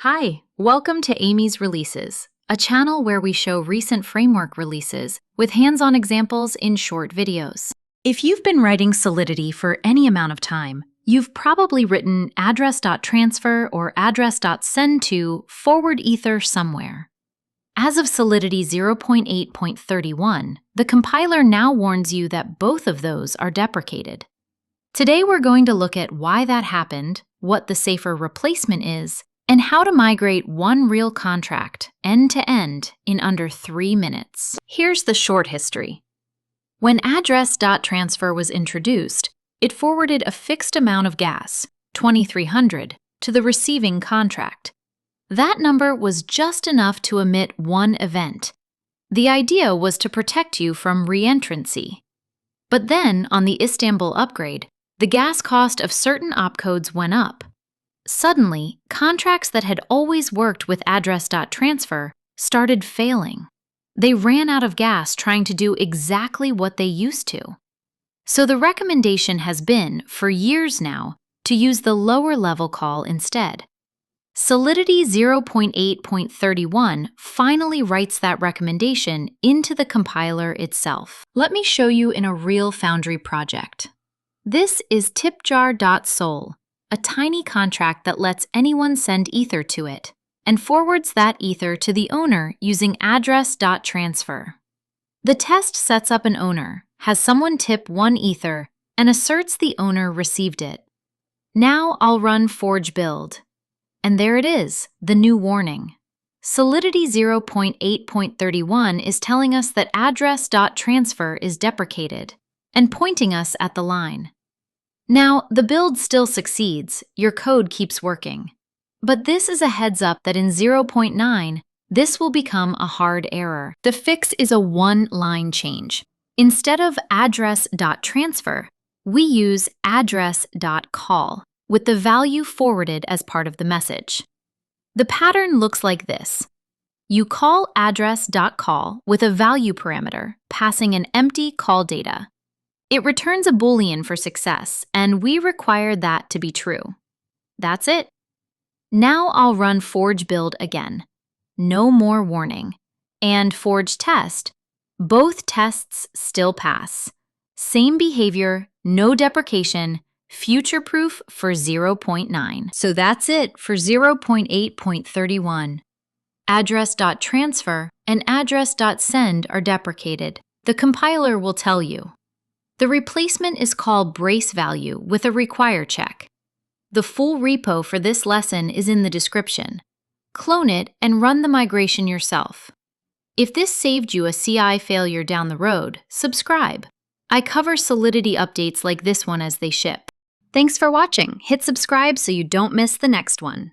Hi, welcome to Amy's Releases, a channel where we show recent framework releases with hands-on examples in short videos. If you've been writing Solidity for any amount of time, you've probably written address.transfer or address.send to forward ether somewhere. As of Solidity 0.8.31, the compiler now warns you that both of those are deprecated. Today we're going to look at why that happened, what the safer replacement is, and how to migrate one real contract end-to-end in under 3 minutes. Here's the short history. When address.transfer was introduced, it forwarded a fixed amount of gas, 2,300, to the receiving contract. That number was just enough to emit one event. The idea was to protect you from reentrancy. But then, on the Istanbul upgrade, the gas cost of certain opcodes went up. Suddenly, contracts that had always worked with address.transfer started failing. They ran out of gas trying to do exactly what they used to. So the recommendation has been, for years now, to use the lower level call instead. Solidity 0.8.31 finally writes that recommendation into the compiler itself. Let me show you in a real Foundry project. This is tipjar.sol, a tiny contract that lets anyone send ether to it, and forwards that ether to the owner using address.transfer. The test sets up an owner, has someone tip 1 ether, and asserts the owner received it. Now I'll run forge build. And there it is, the new warning. Solidity 0.8.31 is telling us that address.transfer is deprecated, and pointing us at the line. Now, the build still succeeds, your code keeps working. But this is a heads up that in 0.9, this will become a hard error. The fix is a one-line change. Instead of address.transfer, we use address.call, with the value forwarded as part of the message. The pattern looks like this. You call address.call with a value parameter, passing an empty call data. It returns a Boolean for success, and we require that to be true. That's it. Now I'll run forge build again. No more warning. And forge test. Both tests still pass. Same behavior, no deprecation, future-proof for 0.9. So that's it for 0.8.31. Address.transfer and address.send are deprecated. The compiler will tell you. The replacement is called brace value with a require check. The full repo for this lesson is in the description. Clone it and run the migration yourself. If this saved you a CI failure down the road, subscribe. I cover Solidity updates like this one as they ship. Thanks for watching. Hit subscribe so you don't miss the next one.